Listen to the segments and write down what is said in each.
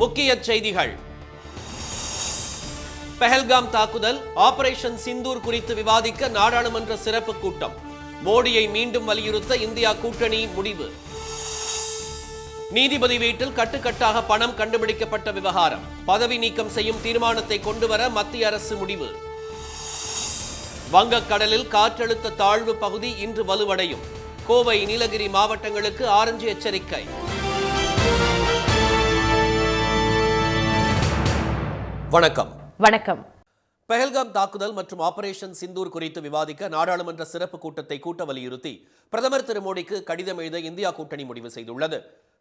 முக்கிய செய்திகள். பஹல்காம் தாக்குதல், ஆபரேஷன் சிந்தூர் குறித்து விவாதிக்க நாடாளுமன்ற சிறப்பு கூட்டம். மோடியை மீண்டும் வலியுறுத்த இந்தியா கூட்டணி முடிவு. நீதிபதி வீட்டில் கட்டுக்கட்டாக பணம் கண்டுபிடிக்கப்பட்ட விவகாரம். பதவி நீக்கம் செய்யும் தீர்மானத்தை கொண்டுவர மத்திய அரசு முடிவு. வங்கக்கடலில் காற்றழுத்த தாழ்வு பகுதி இன்று வலுவடையும். கோவை, நீலகிரி மாவட்டங்களுக்கு ஆரஞ்சு எச்சரிக்கை. வணக்கம். வணக்கம். பஹல்காம் தாக்குதல் மற்றும் ஆபரேஷன் சிந்தூர் குறித்து விவாதிக்க நாடாளுமன்ற சிறப்பு கூட்டத்தை கூட்ட வலியுறுத்தி பிரதமர் திரு மோடிக்கு கடிதம் எழுத இந்தியா கூட்டணி முடிவு செய்துள்ளது.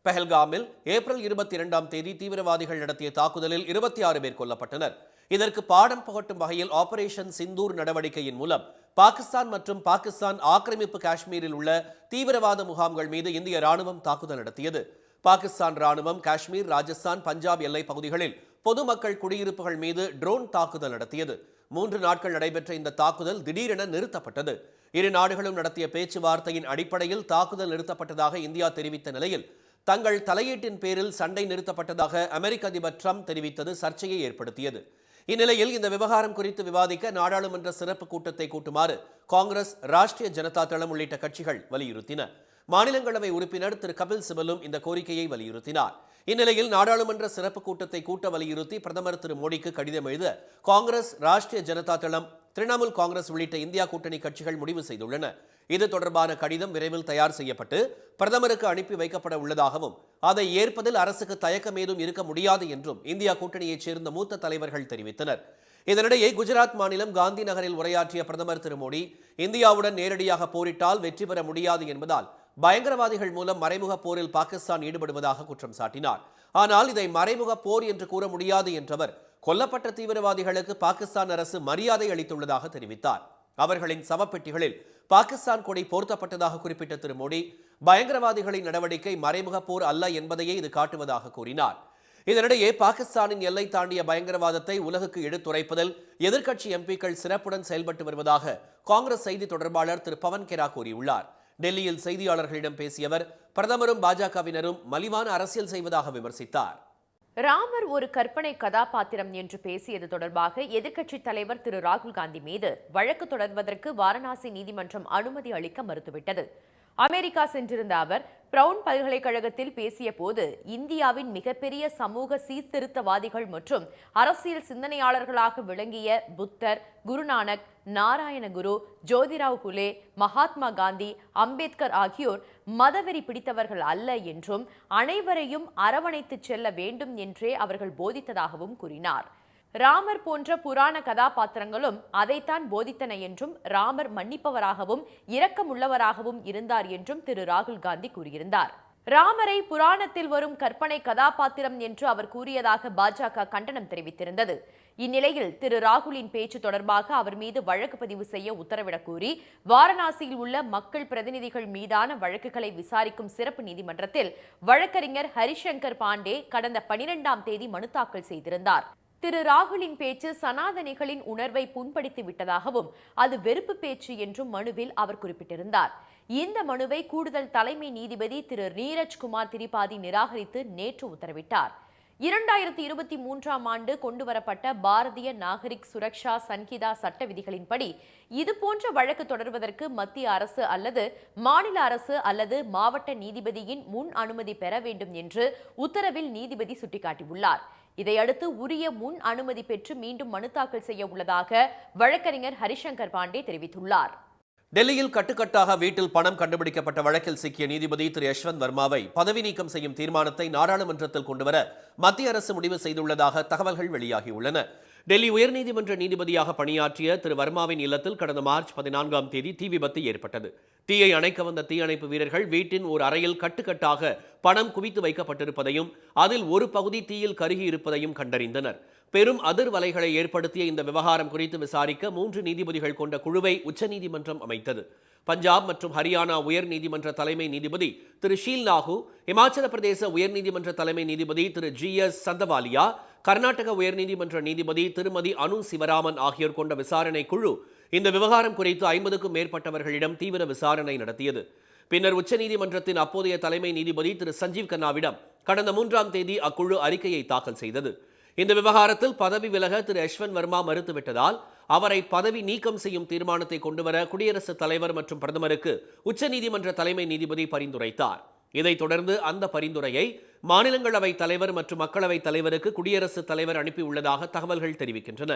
பஹல்காமில் ஏப்ரல் 22ஆம் தேதி தீவிரவாதிகள் நடத்திய தாக்குதலில் 26 பேர் கொல்லப்பட்டனர். இதற்கு பாடம் புகட்டும் வகையில் ஆபரேஷன் சிந்தூர் நடவடிக்கையின் மூலம் பாகிஸ்தான் மற்றும் பாகிஸ்தான் ஆக்கிரமிப்பு காஷ்மீரில் உள்ள தீவிரவாத முகாம்கள் மீது இந்திய ராணுவம் தாக்குதல் நடத்தியது. பாகிஸ்தான் ராணுவம் காஷ்மீர், ராஜஸ்தான், பஞ்சாப் எல்லை பகுதிகளில் பொதுமக்கள் குடியிருப்புகள் மீது ட்ரோன் தாக்குதல் நடத்தியது. 3 நாட்கள் நடைபெற்ற இந்த தாக்குதல் திடீரென நிறுத்தப்பட்டது. இரு நாடுகளும் நடத்திய பேச்சுவார்த்தையின் அடிப்படையில் தாக்குதல் நிறுத்தப்பட்டதாக இந்தியா தெரிவித்த நிலையில் தங்கள் தலையீட்டின் பேரில் சண்டை நிறுத்தப்பட்டதாக அமெரிக்க அதிபர் ட்ரம்ப் தெரிவித்தது சர்ச்சையை ஏற்படுத்தியது. இந்நிலையில் இந்த விவகாரம் குறித்து விவாதிக்க நாடாளுமன்ற சிறப்பு கூட்டத்தை கூட்டுமாறு காங்கிரஸ், ராஷ்டிரிய ஜனதா தளம் உள்ளிட்ட கட்சிகள் வலியுறுத்தின. மாநிலங்களவை உறுப்பினர் திரு கபில் சிபலும் இந்த கோரிக்கையை வலியுறுத்தினார். இந்நிலையில் நாடாளுமன்ற சிறப்பு கூட்டத்தை கூட்ட வலியுறுத்தி பிரதமர் திரு மோடிக்கு கடிதம் எழுத காங்கிரஸ், ராஷ்டிரிய ஜனதா தளம், திரிணாமுல் காங்கிரஸ் உள்ளிட்ட இந்தியா கூட்டணி கட்சிகள் முடிவு செய்துள்ளன. இது தொடர்பான கடிதம் விரைவில் தயார் செய்யப்பட்டு பிரதமருக்கு அனுப்பி வைக்கப்பட உள்ளதாகவும் அதை ஏற்பதில் அரசுக்கு தயக்கம் ஏதும் இருக்க முடியாது என்றும் இந்தியா கூட்டணியைச் சேர்ந்த மூத்த தலைவர்கள் தெரிவித்தனர். இதனிடையே குஜராத் மாநிலம் காந்தி நகரில் உரையாற்றிய பிரதமர் திரு மோடி, இந்தியாவுடன் நேரடியாக போரிட்டால் வெற்றி பெற முடியாது என்பதால் பயங்கரவாதிகள் மூலம் மறைமுக போரில் பாகிஸ்தான் ஈடுபடுவதாக குற்றம் சாட்டினார். ஆனால் இதை மறைமுக போர் என்று கூற முடியாது என்றவர், கொல்லப்பட்ட தீவிரவாதிகளுக்கு பாகிஸ்தான் அரசு மரியாதை அளித்துள்ளதாக தெரிவித்தார். அவர்களின் சவப்பெட்டிகளில் பாகிஸ்தான் கொடி போர்த்தப்பட்டதாக குறிப்பிட்ட திரு மோடி, பயங்கரவாதிகளின் நடவடிக்கை மறைமுக போர் அல்ல என்பதையே இது காட்டுவதாக கூறினார். இதனிடையே பாகிஸ்தானின் எல்லை தாண்டிய பயங்கரவாதத்தை உலகுக்கு எடுத்துரைப்பதில் எதிர்க்கட்சி எம்பிக்கள் சிறப்புடன் செயல்பட்டு வருவதாக காங்கிரஸ் செய்தி தொடர்பாளர் திரு பவன் கெரா கூறியுள்ளார். டெல்லியில் செய்தியாளர்களிடம் பேசிய அவர், பிரதமரும் பாஜகவினரும் மலிவான அரசியல் செய்வதாக விமர்சித்தார். ராமர் ஒரு கற்பனை கதாபாத்திரம் என்று பேசியது தொடர்பாக எதிர்க்கட்சித் தலைவர் திரு ராகுல் காந்தி மீது வழக்கு தொடர்வதற்கு வாரணாசி நீதிமன்றம் அனுமதி அளிக்க மறுத்துவிட்டது. அமெரிக்கா சென்றிருந்த அவர் பிரவுன் பல்கலைக்கழகத்தில் பேசிய போது இந்தியாவின் மிகப்பெரிய சமூக சீர்திருத்தவாதிகள் மற்றும் அரசியல் சிந்தனையாளர்களாக விளங்கிய புத்தர், குருநானக், நாராயணகுரு, ஜோதிராவ் புலே, மகாத்மா காந்தி, அம்பேத்கர் ஆகியோர் மதவெறி பிடித்தவர்கள் அல்ல என்றும் அனைவரையும் அரவணைத்து செல்ல வேண்டும் என்றே அவர்கள் போதித்ததாகவும் கூறினார். ராமர் போன்ற புராண கதாபாத்திரங்களும் அதைத்தான் போதித்தன என்றும் ராமர் மன்னிப்பவராகவும் இரக்கமுள்ளவராகவும் இருந்தார் என்றும் திரு ராகுல் காந்தி கூறியிருந்தார். ராமரை புராணத்தில் வரும் கற்பனை கதாபாத்திரம் என்று அவர் கூறியதாக பாஜக கண்டனம் தெரிவித்திருந்தது. இந்நிலையில் திரு ராகுலின் பேச்சு தொடர்பாக அவர் மீது வழக்கு பதிவு செய்ய உத்தரவிடக் கோரி வாரணாசியில் உள்ள மக்கள் பிரதிநிதிகள் மீதான வழக்குகளை விசாரிக்கும் சிறப்பு நீதிமன்றத்தில் வழக்கறிஞர் ஹரிசங்கர் பாண்டே கடந்த 12ஆம் தேதி மனு தாக்கல் செய்திருந்தார். திரு ராகுலின் பேச்சு சனாதனிகளின் உணர்வை புண்படுத்தி விட்டதாகவும் அது வெறுப்பு பேச்சு என்றும் மனுவில் அவர் குறிப்பிட்டிருந்தார். இந்த மனுவை கூடுதல் தலைமை நீதிபதி திரு நீரஜ் குமார் திரிபாதி நிராகரித்து நேற்று உத்தரவிட்டார். 2023ஆம் ஆண்டு கொண்டுவரப்பட்ட பாரதிய நாகரிக் சுரக்ஷா சன்ஹிதா சட்ட விதிகளின்படி இதுபோன்ற வழக்கு தொடர்வதற்கு மத்திய அரசு அல்லது மாநில அரசு அல்லது மாவட்ட நீதிபதியின் முன் அனுமதி பெற வேண்டும் என்று உத்தரவில் நீதிபதி சுட்டிக்காட்டியுள்ளார். இதையடுத்து உரிய முன் அனுமதி பெற்று மீண்டும் மனு தாக்கல் செய்ய உள்ளதாக வழக்கறிஞர் ஹரிசங்கர் பாண்டே தெரிவித்துள்ளார். டெல்லியில் கட்டுக்கட்டாக வீட்டில் பணம் கண்டுபிடிக்கப்பட்ட வழக்கில் சிக்கிய நீதிபதி திரு யஷ்வந்த் வர்மாவை பதவி நீக்கம் செய்யும் தீர்மானத்தை நாடாளுமன்றத்தில் கொண்டுவர மத்திய அரசு முடிவு செய்துள்ளதாக தகவல்கள் வெளியாகியுள்ளன. டெல்லி உயர்நீதிமன்ற நீதிபதியாக பணியாற்றிய திரு வர்மாவின் இல்லத்தில் கடந்த மார்ச் 14ஆம் தேதி தீ விபத்து ஏற்பட்டது. தீயை அணைக்க வந்த தீயணைப்பு வீரர்கள் வீட்டின் ஒரு அறையில் கட்டுக்கட்டாக பணம் குவித்து வைக்கப்பட்டிருப்பதையும் அதில் ஒரு பகுதி தீயில் கருகி இருப்பதையும் கண்டறிந்தனர். பெரும் அதிர்வலைகளை ஏற்படுத்திய இந்த விவகாரம் குறித்து விசாரிக்க 3 நீதிபதிகள் கொண்ட குழுவை உச்சநீதிமன்றம் அமைத்தது. பஞ்சாப் மற்றும் ஹரியானா உயர் நீதிமன்ற தலைமை நீதிபதி திரு ஷீல் நாகு, இமாச்சல பிரதேச உயர்நீதிமன்ற தலைமை நீதிபதி திரு GS சந்தவாலியா, கர்நாடக உயர்நீதிமன்ற நீதிபதி திருமதி அனு சிவராமன் ஆகியோர் கொண்ட விசாரணை குழு இந்த விவகாரம் குறித்து 50க்கும் மேற்பட்டவர்களிடம் தீவிர விசாரணை நடத்தியது. பின்னர் உச்சநீதிமன்றத்தின் அப்போதைய தலைமை நீதிபதி திரு சஞ்சீவ் கண்ணாவிடம் கடந்த 3ஆம் தேதி அக்குழு அறிக்கையை தாக்கல் செய்தது. இந்த விவகாரத்தில் பதவி விலக திரு யஷ்வந்த் வர்மா மறுத்துவிட்டதால் அவரை பதவி நீக்கம் செய்யும் தீர்மானத்தை கொண்டுவர குடியரசுத் தலைவர் மற்றும் பிரதமருக்கு உச்சநீதிமன்ற தலைமை நீதிபதி பரிந்துரைத்தார். இதைத் தொடர்ந்து அந்த பரிந்துரையை மாநிலங்களவை தலைவர் மற்றும் மக்களவைத் தலைவருக்கு குடியரசுத் தலைவர் அனுப்பியுள்ளதாக தகவல்கள் தெரிவிக்கின்றன.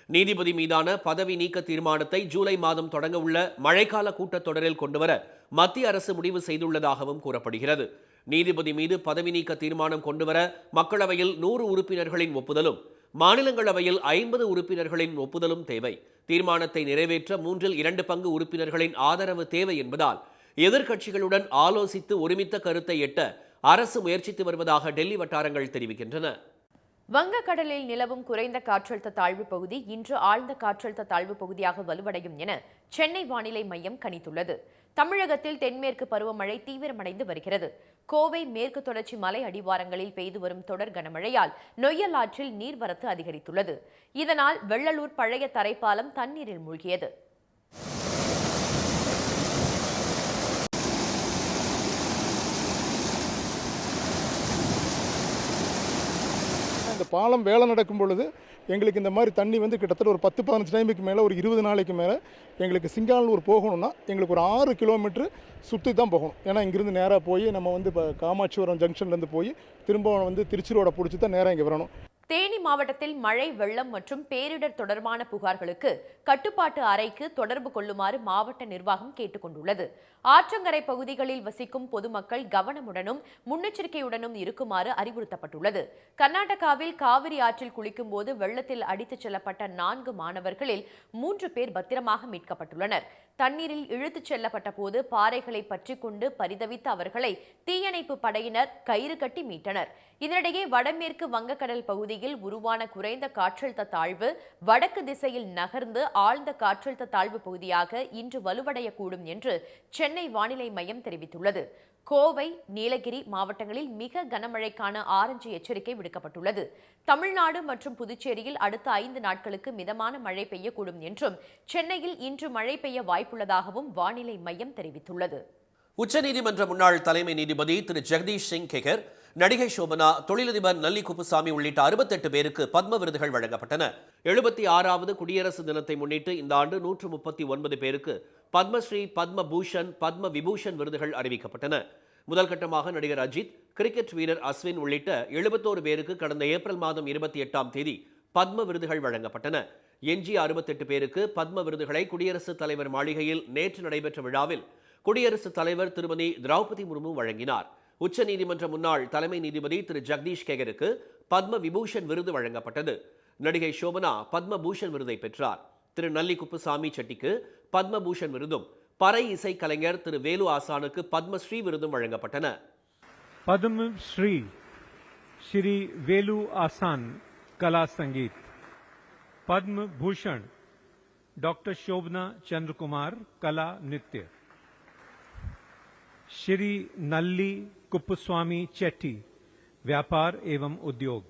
நீதிபதி மீதான பதவி நீக்க தீர்மானத்தை ஜூலை மாதம் தொடங்க உள்ள மழைக்கால கூட்டத்தொடரில் கொண்டுவர மத்திய அரசு முடிவு செய்துள்ளதாகவும் கூறப்படுகிறது. நீதிபதி மீது பதவி நீக்க தீர்மானம் கொண்டுவர மக்களவையில் 100 உறுப்பினர்களின் ஒப்புதலும் மாநிலங்களவையில் 50 உறுப்பினர்களின் ஒப்புதலும் தேவை. தீர்மானத்தை நிறைவேற்ற 2/3 பங்கு உறுப்பினர்களின் ஆதரவு தேவை என்பதால் எதிர்க்கட்சிகளுடன் ஆலோசித்து ஒருமித்த கருத்தை எட்ட அரசு முயற்சித்து வருவதாக டெல்லி வட்டாரங்கள் தெரிவிக்கின்றன. வங்கக்கடலில் நிலவும் குறைந்த காற்றழுத்த தாழ்வு பகுதி இன்று ஆழ்ந்த காற்றழுத்த தாழ்வு பகுதியாக வலுவடையும் என சென்னை வானிலை மையம் கணித்துள்ளது. தமிழகத்தில் தென்மேற்கு பருவமழை தீவிரமடைந்து வருகிறது. கோவை மேற்கு தொடர்ச்சி மலை அடிவாரங்களில் பெய்து வரும் தொடர் கனமழையால் நொய்யல் ஆற்றில் நீர்வரத்து அதிகரித்துள்ளது. இதனால் வெள்ளலூர் பழைய தரைப்பாலம் தண்ணீரில் மூழ்கியது. இந்த பாலம் வேலை நடக்கும் பொழுது எங்களுக்கு இந்த மாதிரி தண்ணி வந்து கிட்டத்தட்ட ஒரு 10-15 டைமுக்கு மேலே ஒரு 20 நாளைக்கு மேலே எங்களுக்கு சிங்கானூர் போகணும்னா எங்களுக்கு ஒரு 6 கிலோமீட்டர் சுற்றி தான் போகணும். ஏன்னா இங்கிருந்து நேராக போய் நம்ம வந்து இப்போ காமாட்சிபுரம் ஜங்ஷன்லேருந்து போய் திரும்ப வந்து திருச்சி ரோட பிடிச்சி தான் நேராக இங்கே வரணும். தேனி மாவட்டத்தில் மழை, வெள்ளம் மற்றும் பேரிடர் தொடர்பான புகார்களுக்கு கட்டுப்பாட்டு அறைக்கு தொடர்பு கொள்ளுமாறு மாவட்ட நிர்வாகம் கேட்டுக் கொண்டுள்ளது. ஆற்றங்கரை பகுதிகளில் வசிக்கும் பொதுமக்கள் கவனமுடனும் முன்னெச்சரிக்கையுடனும் இருக்குமாறு அறிவுறுத்தப்பட்டுள்ளது. கர்நாடகாவில் காவிரி ஆற்றில் குளிக்கும் போது வெள்ளத்தில் அடித்துச் செல்லப்பட்ட 4 மாணவர்களில் 3 பேர் பத்திரமாக மீட்கப்பட்டுள்ளனர். தண்ணீரில் இழுத்துச் செல்லப்பட்ட போது பாறைகளை பற்றிக் கொண்டு பரிதவித்த அவர்களை தீயணைப்பு படையினர் கயிறு கட்டி மீட்டனர். இதனிடையே வடமேற்கு வங்கக்கடல் பகுதியில் உருவான குறைந்த காற்றழுத்த தாழ்வு வடக்கு திசையில் நகர்ந்து ஆழ்ந்த காற்றழுத்த தாழ்வு பகுதியாக இன்று வலுவடையக்கூடும் என்று சென்னை வானிலை மையம் தெரிவித்துள்ளது. கோவை, நீலகிரி மாவட்டங்களில் மிக கனமழைக்கான ஆரஞ்சு எச்சரிக்கை விடுக்கப்பட்டுள்ளது. தமிழ்நாடு மற்றும் புதுச்சேரியில் அடுத்த 5 நாட்களுக்கு மிதமான மழை பெய்யக்கூடும் என்றும் சென்னையில் இன்று மழை பெய்ய வாய்ப்புள்ளதாகவும் வானிலை மையம் தெரிவித்துள்ளது. உச்சநீதிமன்ற முன்னாள் தலைமை நீதிபதி திரு ஜெகதீஷ் சிங் கெகர், நடிகை சோபனா, தொழிலதிபர் நல்லி குப்புசாமி உள்ளிட்ட 68 பேருக்கு பத்ம விருதுகள் வழங்கப்பட்டன. 76வது குடியரசு தினத்தை முன்னிட்டு இந்த ஆண்டு 139 பேருக்கு பத்மஸ்ரீ, பத்ம பூஷன், பத்ம விபூஷன் விருதுகள் அறிவிக்கப்பட்டன. முதல் கட்டமாக நடிகர் அஜித், கிரிக்கெட் வீரர் அஸ்வின் உள்ளிட்ட 71 பேருக்கு கடந்த ஏப்ரல் மாதம் 28ஆம் தேதி பத்ம விருதுகள் வழங்கப்பட்டன. எஞ்சிய 68 பேருக்கு பத்ம விருதுகளை குடியரசுத் தலைவர் மாளிகையில் நேற்று நடைபெற்ற விழாவில் குடியரசுத் தலைவர் திருமதி திரௌபதி முர்மு வழங்கினார். உச்சநீதிமன்ற முன்னாள் தலைமை நீதிபதி திரு ஜெகதீஷ் கெகருக்கு பத்ம விபூஷன் விருது வழங்கப்பட்டது. நடிகை சோபனா பத்ம பூஷன் விருதை பெற்றார். திரு நல்லி குப்புசாமி செட்டிக்கு பத்ம பூஷன் விருதும், பறை இசை கலைஞர் திரு வேலு ஆசானுக்கு பத்மஸ்ரீ விருதும் வழங்கப்பட்டன. पद्म श्री श्री वेलु आसान कला संगीत, पद्म भूषण डॉक्टर शोभना चंद्र कुमार कला नृत्य, श्री नल्ली कुप्पुस्वामी चेट्टी व्यापार एवं उद्योग.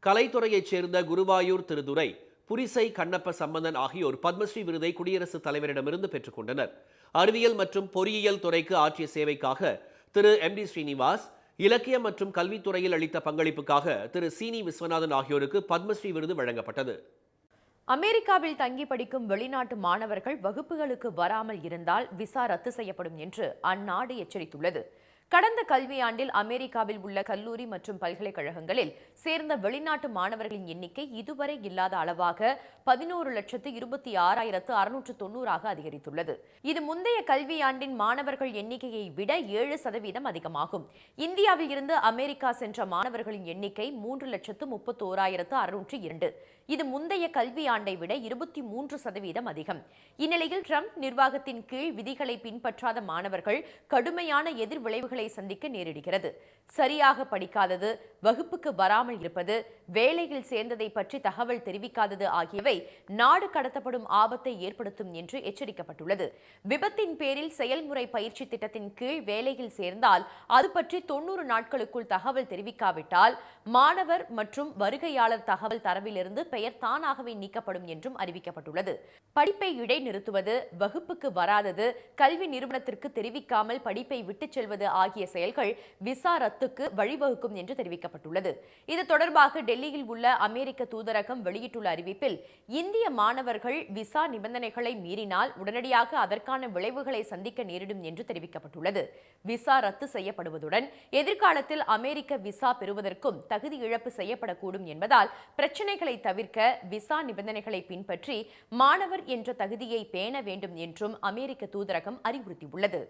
கலைத்துறையைச் சேர்ந்த குருவாயூர் திருதுரை, புரிசை கண்ணப்ப சம்பந்தன் ஆகியோர் பத்மஸ்ரீ விருதை குடியரசுத் தலைவரிடமிருந்து பெற்றுக் கொண்டனர். அறிவியல் மற்றும் பொறியியல் துறைக்கு ஆற்றிய சேவைக்காக திரு எம்.டி. ஸ்ரீனிவாஸ், இலக்கியம் மற்றும் கல்வித்துறையில் அளித்த பங்களிப்புக்காக திரு சி.நி. விஸ்வநாதன் ஆகியோருக்கு பத்மஸ்ரீ விருது வழங்கப்பட்டது. அமெரிக்காவில் தங்கி படிக்கும் வெளிநாட்டு மாணவர்கள் வகுப்புகளுக்கு வராமல் இருந்தால் விசா ரத்து செய்யப்படும் என்று அந்நாடு எச்சரித்துள்ளது. கடந்த கல்வியாண்டில் அமெரிக்காவில் உள்ள கல்லூரி மற்றும் பல்கலைக்கழகங்களில் சேர்ந்த வெளிநாட்டு மாணவர்களின் எண்ணிக்கை இதுவரை இல்லாத அளவாக 11,26,690 அதிகரித்துள்ளது. இது முந்தைய கல்வியாண்டின் மாணவர்கள் எண்ணிக்கையை விட 7% அதிகமாகும். இந்தியாவில் இருந்து அமெரிக்கா சென்ற மாணவர்களின் எண்ணிக்கை 3,31,602. இது முந்தைய கல்வியாண்டை விட 23% அதிகம். இந்நிலையில் ட்ரம்ப் நிர்வாகத்தின் கீழ் விதிகளை பின்பற்றாத மாணவர்கள் கடுமையான எதிர்விளைவுகளை சந்திக்க நேரிடுகிறது. சரியாக படிக்காதது, வகுப்புக்கு வராமல் இருப்பது, வேலையில் சேர்ந்ததை பற்றி தகவல் தெரிவிக்காதது ஆகியவை நாடு கடத்தப்படும் ஆபத்தை ஏற்படுத்தும் என்று எச்சரிக்கப்பட்டுள்ளது. விபத்தின் பேரில் செயல்முறை பயிற்சி திட்டத்தின் கீழ் வேலையில் சேர்ந்தால் அது பற்றி 90 நாட்களுக்குள் தகவல் தெரிவிக்காவிட்டால் மாணவர் மற்றும் வருகையாளர் தகவல் தரவிலிருந்து பெயர் பெயர் தானாகவே நீக்கப்படும் என்றும் அறிவிக்கப்பட்டுள்ளது. படிப்பை இடைநிறுத்துவது, வகுப்புக்கு வராதது, கல்வி நிறுவனத்திற்கு தெரிவிக்காமல் படிப்பை விட்டுச் செல்வது ஆகிய செயல்கள் விசா ரத்துக்கு வழிவகுக்கும் என்று தெரிவிக்கப்பட்டுள்ளது. இது தொடர்பாக டெல்லியில் உள்ள அமெரிக்க தூதரகம் வெளியிட்டுள்ள அறிவிப்பில், இந்திய மாணவர்கள் விசா நிபந்தனைகளை மீறினால் உடனடியாக அதற்கான விளைவுகளை சந்திக்க நேரிடும் என்று தெரிவிக்கப்பட்டுள்ளது. விசா ரத்து செய்யப்படுவதுடன் எதிர்காலத்தில் அமெரிக்க விசா பெறுவதற்கும் தகுதி இழப்பு செய்யப்படக்கூடும் என்பதால் பிரச்சினைகளை தவிர்க்க விசா நிபந்தனைகளை பின்பற்றி மாணவர் என்ற தகுதியை பேண வேண்டும் என்றும் அமெரிக்க தூதரகம் அறிவுறுத்தியுள்ளது.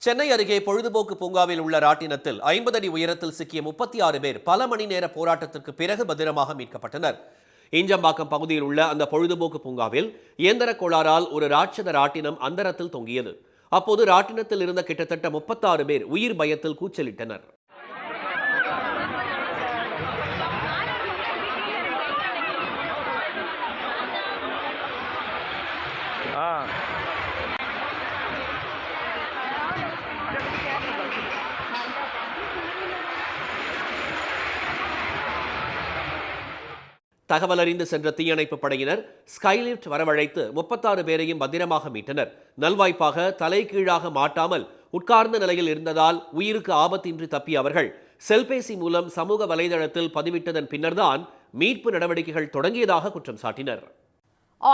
சென்னை அருகே பொழுதுபோக்கு பூங்காவில் உள்ள ராட்டினத்தில் 50 அடி உயரத்தில் சிக்கிய 36 பேர் பல மணி நேர போராட்டத்திற்கு பிறகு பத்திரமாக மீட்கப்பட்டனர். ஈஞ்சம்பாக்கம் பகுதியில் உள்ள அந்த பொழுதுபோக்கு பூங்காவில் இயந்திர கோளாறால் ஒரு ராட்சத ராட்டினம் அந்தரத்தில் தொங்கியது. அப்போது ராட்டினத்தில் இருந்த கிட்டத்தட்ட 36 பேர் உயிர் பயத்தில் கூச்சலிட்டனர். தகவல் அறிந்து சென்ற தீயணைப்பு படையினர் ஸ்கைலிப்ட் வரவழைத்து 36 பேரையும் பத்திரமாக மீட்டனர். நல்வாய்ப்பாக தலைகீழாக மாட்டாமல் உட்கார்ந்த நிலையில் இருந்ததால் உயிருக்கு ஆபத்தின்றி தப்பிய அவர்கள் செல்பேசி மூலம் சமூக வலைதளத்தில் பதிவிட்டதன் பின்னர்தான் மீட்பு நடவடிக்கைகள் தொடங்கியதாக குற்றம் சாட்டினர்.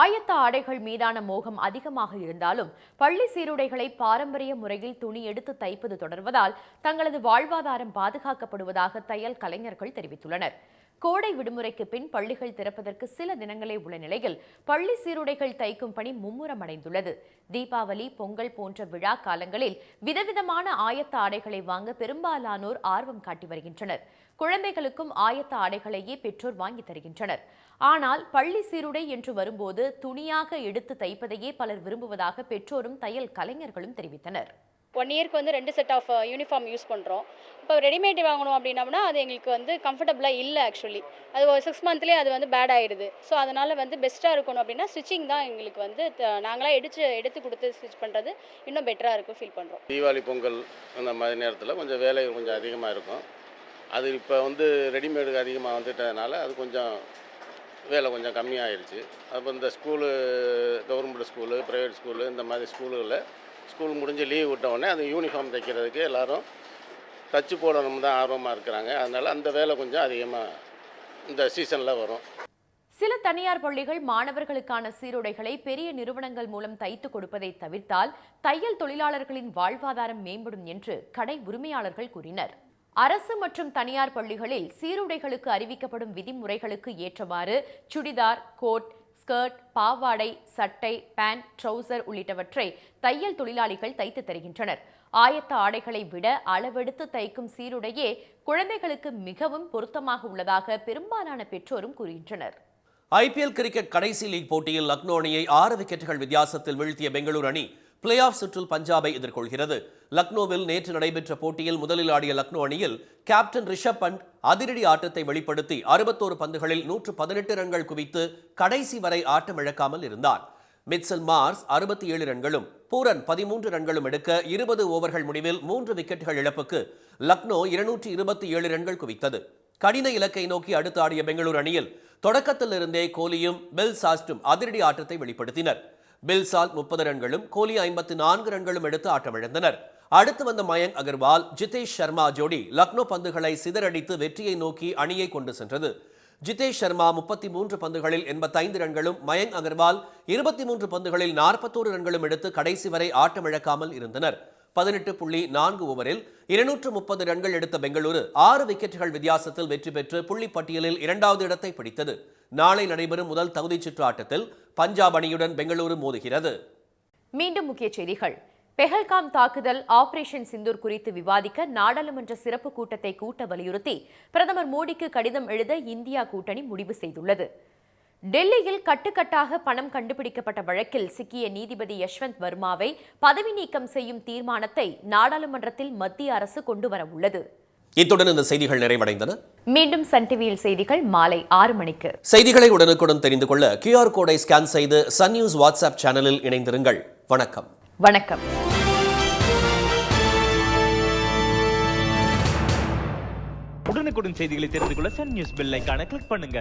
ஆயத்த ஆடைகள் மீதான மோகம் அதிகமாக இருந்தாலும் பள்ளி சீருடைகளை பாரம்பரிய முறையில் துணி எடுத்து தைப்பது தொடர்வதால் தங்களது வாழ்வாதாரம் பாதுகாக்கப்படுவதாக தையல் கலைஞர்கள் தெரிவித்துள்ளனர். கோடை விடுமுறைக்கு பின் பள்ளிகள் திறப்பதற்கு சில தினங்களே உள்ள நிலையில் பள்ளி சீருடைகள் தைக்கும் பணி மும்முரமடைந்துள்ளது. தீபாவளி, பொங்கல் போன்ற விழா காலங்களில் விதவிதமான ஆயத்த ஆடைகளை வாங்க பெரும்பாலானோர் ஆர்வம் காட்டி வருகின்றனர். குழந்தைகளுக்கும் ஆயத்த ஆடைகளையே பெற்றோர் வாங்கி தருகின்றனர். ஆனால் பள்ளி சீருடை என்று வரும்போது துணியாக எடுத்து தைப்பதையே பலர் விரும்புவதாக பெற்றோரும் தையல் கலைஞர்களும் தெரிவித்தனர். 1 இயருக்கு வந்து 2 செட் ஆஃப் யூனிஃபார்ம் யூஸ் பண்ணுறோம். இப்போ ரெடிமேட் வாங்கணும் அப்படின்னம்னா அது எங்களுக்கு வந்து கம்ஃபர்டபுளாக இல்லை. ஆக்சுவலி அது ஒரு 6 மந்த்லேயே அது வந்து பேட் ஆகிடுது. ஸோ அதனால் வந்து பெஸ்ட்டாக இருக்கணும் அப்படின்னா ஸ்டிச்சிங் தான் எங்களுக்கு வந்து நாங்களாம் எடுத்து கொடுத்து ஸ்டிச் பண்ணுறது இன்னும் பெட்டராக இருக்கும் ஃபீல் பண்ணுறோம். தீபாவளி, பொங்கல் அந்த மாதிரி நேரத்தில் கொஞ்சம் வேலை கொஞ்சம் அதிகமாக இருக்கும். அது இப்போ வந்து ரெடிமேடுக்கு அதிகமாக வந்துட்டதுனால அது கொஞ்சம் வேலை கொஞ்சம் கம்மியாகிடுச்சு. அப்போ இந்த school, government school, private school, இந்த மாதிரி ஸ்கூல் முடிஞ்சு லீவ் விட்ட உடனே அது யூனிஃபார்ம் தைக்கிறதுக்கு எல்லோரும் தச்சு போடணும் தான் ஆர்வமாக இருக்கிறாங்க. அதனால் அந்த வேலை கொஞ்சம் அதிகமாக இந்த சீசனில் வரும். சில தனியார் பள்ளிகள் மாணவர்களுக்கான சீருடைகளை பெரிய நிறுவனங்கள் மூலம் தைத்து கொடுப்பதை தவிர்த்தால் தையல் தொழிலாளர்களின் வாழ்வாதாரம் மேம்படும் என்று கடை உரிமையாளர்கள் கூறினர். அரசு மற்றும் தனியார் பள்ளிகளில் சீருடைகளுக்கு அறிவிக்கப்படும் விதிமுறைகளுக்கு ஏற்றவாறு சுடிதார், கோட், ஸ்கர்ட், பாவாடை, சட்டை, பேண்ட், ட்ரவுசர் உள்ளிட்டவற்றை தையல் தொழிலாளிகள் தைத்து தருகின்றனர். ஆயத்த ஆடைகளை விட அளவெடுத்து தைக்கும் சீருடையே குழந்தைகளுக்கு மிகவும் பொருத்தமாக உள்ளதாக பெரும்பாலான பெற்றோரும் கூறுகின்றனர். ஐபிஎல் கிரிக்கெட் கடைசி லீக் போட்டியில் லக்னோ அணியை 6 விக்கெட்டுகள் வித்தியாசத்தில் வீழ்த்திய பெங்களூரு அணி பிளே ஆஃப் சுற்றில் பஞ்சாபை எதிர்கொள்கிறது. லக்னோவில் நேற்று நடைபெற்ற போட்டியில் முதலில் ஆடிய லக்னோ அணியில் கேப்டன் ரிஷப் பண்ட் அதிரடி ஆட்டத்தை வெளிப்படுத்தி 61 பந்துகளில் 118 ரன்கள் குவித்து கடைசி வரை ஆட்டமிழக்காமல் இருந்தார். மிட்சல் மார்ஸ் 67 ரன்களும் பூரன் 13 ரன்களும் எடுக்க 20 ஓவர்கள் முடிவில் 3 விக்கெட்டுகள் இழப்புக்கு லக்னோ 227 ரன்கள் குவித்தது. கடின இலக்கை நோக்கி அடுத்து ஆடிய பெங்களூரு அணியில் தொடக்கத்தில் இருந்தே கோலியும் பில் சாஸ்டும் அதிரடி ஆட்டத்தை வெளிப்படுத்தினர். பில்சால் 30 ரன்களும் கோலி 54 ரன்களும் எடுத்து ஆட்டமிழந்தனர். அடுத்து வந்த மயங்க் அகர்வால், ஜிதேஷ் சர்மா ஜோடி லக்னோ பந்துகளை சிதறடித்து வெற்றியை நோக்கி அணியை கொண்டு சென்றது. ஜிதேஷ் சர்மா 33 பந்துகளில் 85 ரன்களும், மயங்க் அகர்வால் 23 பந்துகளில் 41 ரன்களும் எடுத்து கடைசி வரை ஆட்டமிழக்காமல் இருந்தனர். 18.4 ஓவரில் 230 ரன்கள் எடுத்த பெங்களூரு 6 விக்கெட்டுகள் வித்தியாசத்தில் வெற்றி பெற்று புள்ளி பட்டியலில் 2வது இடத்தை பிடித்தது. நாளை நடைபெறும் முதல் தகுதி சுற்று ஆட்டத்தில் பஞ்சாப் அணியுடன் பெங்களூரு மோதுகிறது. மீண்டும் முக்கிய செய்திகள். பெஹல்காம் தாக்குதல், ஆபரேஷன் சிந்தூர் குறித்து விவாதிக்க நாடாளுமன்ற சிறப்பு கூட்டத்தை கூட்ட வலியுறுத்தி பிரதமர் மோடிக்கு கடிதம் எழுத இந்தியா கூட்டணி முடிவு செய்துள்ளது. டெல்லியில் கட்டுக்கட்டாக பணம் கண்டுபிடிக்கப்பட்ட வழக்கில் சிக்கிய நீதிபதி யஷ்வந்த் வர்மாவை பதவி நீக்கம் செய்யும் தீர்மானத்தை நாடாளுமன்றத்தில் மத்திய அரசு கொண்டுவர உள்ளது. இத்துடன் இந்த செய்திகள் நிறைவடைந்தன. மீண்டும் சன் டிவியில் செய்திகள் மாலை 6 மணிக்கு. செய்திகளை உடனுக்குடன் தெரிந்து கொள்ள QR கோடை ஸ்கேன் செய்து சன் நியூஸ் வாட்ஸ்அப் சேனலில் இணைந்திருங்கள். வணக்கம். வணக்கம். உடனுக்குடன் செய்திகளை தெரிந்து கொள்ள சன் நியூஸ் பெல் ஐகானை கிளிக் பண்ணுங்க.